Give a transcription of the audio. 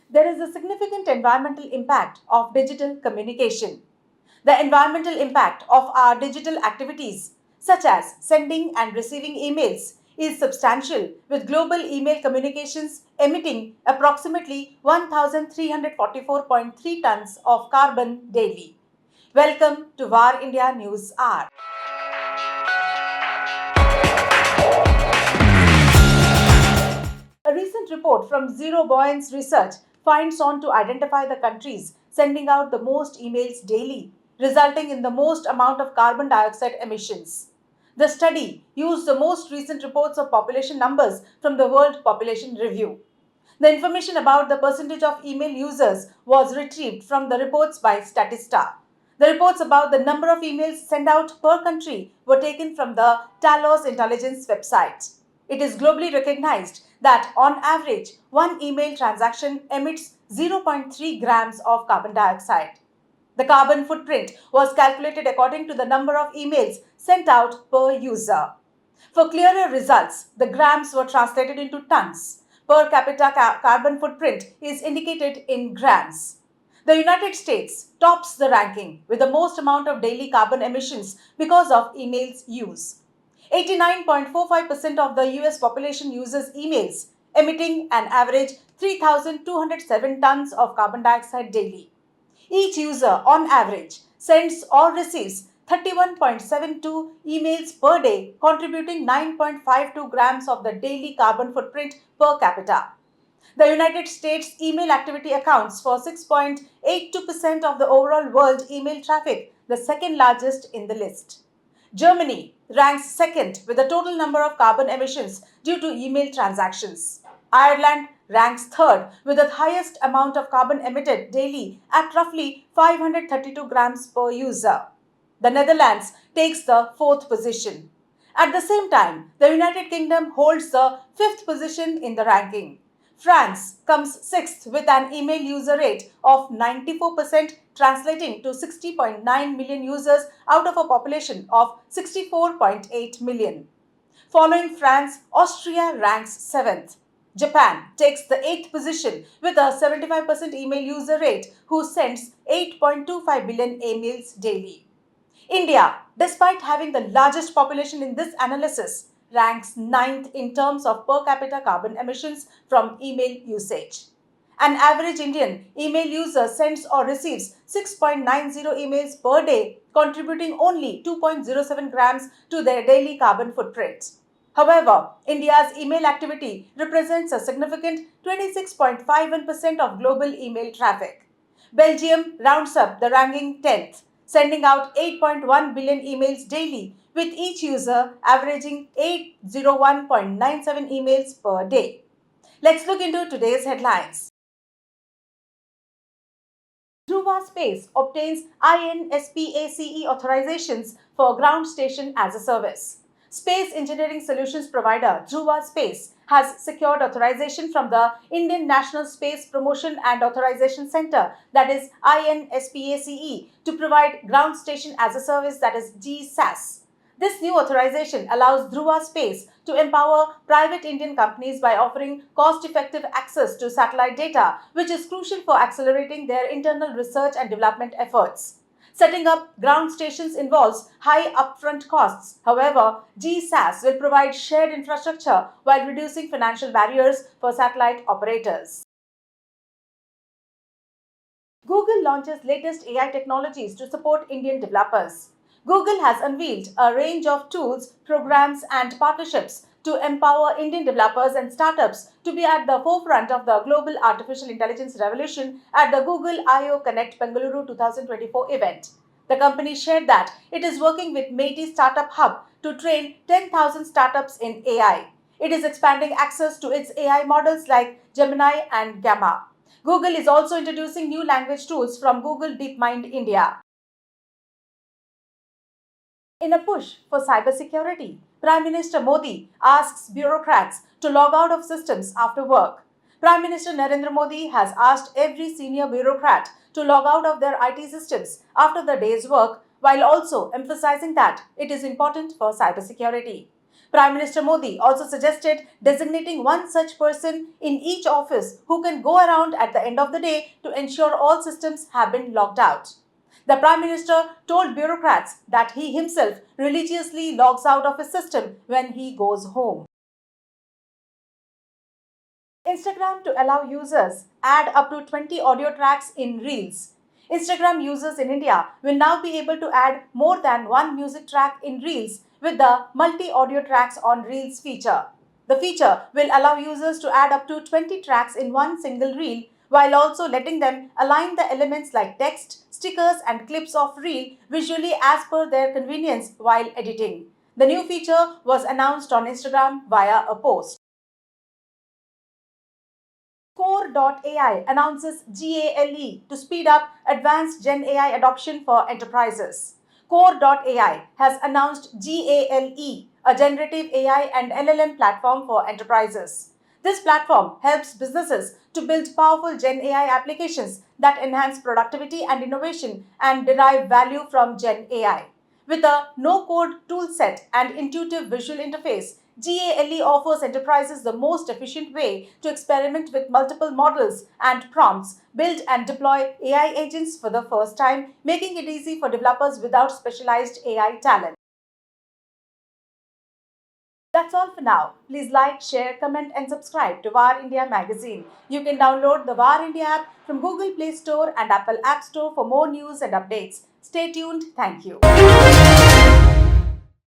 there is a significant environmental impact of digital communication. The environmental impact of our digital activities, such as sending and receiving emails, is substantial, with global email communications emitting approximately 1,344.3 tons of carbon daily. Welcome to VAR India News Hour. A recent report from Zero Buoyance Research finds on to identify the countries sending out the most emails daily, resulting in the most amount of carbon dioxide emissions. The study used the most recent reports of population numbers from the World Population Review. The information about the percentage of email users was retrieved from the reports by Statista. The reports about the number of emails sent out per country were taken from the Talos Intelligence website. It is globally recognized that on average, one email transaction emits 0.3 grams of carbon dioxide. The carbon footprint was calculated according to the number of emails sent out per user. For clearer results, the grams were translated into tons. Per capita carbon footprint is indicated in grams. The United States tops the ranking with the most amount of daily carbon emissions because of emails use. 89.45% of the US population uses emails, emitting an average 3,207 tons of carbon dioxide daily. Each user, on average, sends or receives 31.72 emails per day, contributing 9.52 grams of the daily carbon footprint per capita. The United States email activity accounts for 6.82% of the overall world email traffic, the second largest in the list. Germany ranks second with the total number of carbon emissions due to email transactions. Ireland ranks third with the highest amount of carbon emitted daily at roughly 532 grams per user. The Netherlands takes the fourth position. At the same time, the United Kingdom holds the fifth position in the ranking. France comes sixth with an email user rate of 94%, translating to 60.9 million users out of a population of 64.8 million. Following France, Austria ranks 7th. Japan takes the 8th position with a 75% email user rate who sends 8.25 billion emails daily. India, despite having the largest population in this analysis, ranks 9th in terms of per capita carbon emissions from email usage. An average Indian email user sends or receives 6.90 emails per day, contributing only 2.07 grams to their daily carbon footprint. However, India's email activity represents a significant 26.51% of global email traffic. Belgium rounds up the ranking 10th, sending out 8.1 billion emails daily, with each user averaging 801.97 emails per day. Let's look into today's headlines. Dhruva Space obtains INSPACE authorizations for ground station as a service. Space engineering solutions provider Dhruva Space has secured authorization from the Indian National Space Promotion and Authorization Center, that is INSPACE, to provide ground station as a service, that is GSAS. This new authorization allows Dhruva Space to empower private Indian companies by offering cost-effective access to satellite data, which is crucial for accelerating their internal research and development efforts. Setting up ground stations involves high upfront costs. However, GSAS will provide shared infrastructure while reducing financial barriers for satellite operators. Google launches latest AI technologies to support Indian developers. Google has unveiled a range of tools, programs, and partnerships to empower Indian developers and startups to be at the forefront of the global artificial intelligence revolution at the Google I/O Connect Bengaluru 2024 event. The company shared that it is working with MeitY Startup Hub to train 10,000 startups in AI. It is expanding access to its AI models like Gemini and Gamma. Google is also introducing new language tools from Google DeepMind India. In a push for cybersecurity, Prime Minister Modi asks bureaucrats to log out of systems after work. Prime Minister Narendra Modi has asked every senior bureaucrat to log out of their IT systems after the day's work, while also emphasizing that it is important for cybersecurity. Prime Minister Modi also suggested designating one such person in each office who can go around at the end of the day to ensure all systems have been logged out. The Prime Minister told bureaucrats that he himself religiously logs out of his system when he goes home. Instagram to allow users add up to 20 audio tracks in Reels. Instagram users in India will now be able to add more than one music track in Reels with the multi-audio tracks on Reels feature. The feature will allow users to add up to 20 tracks in one single reel while also letting them align the elements like text, stickers and clips of reel visually as per their convenience while editing. The new feature was announced on Instagram via a post. Core.ai announces GALE to speed up advanced Gen AI adoption for enterprises. Core.ai has announced GALE, a generative AI and LLM platform for enterprises. This platform helps businesses to build powerful Gen AI applications that enhance productivity and innovation and derive value from Gen AI. With a no-code toolset and intuitive visual interface, GALE offers enterprises the most efficient way to experiment with multiple models and prompts, build and deploy AI agents for the first time, making it easy for developers without specialized AI talent. That's all for now. Please like, share, comment and subscribe to VAR India magazine. You can download the VAR India app from Google Play Store and Apple App Store for more news and updates. Stay tuned. Thank you.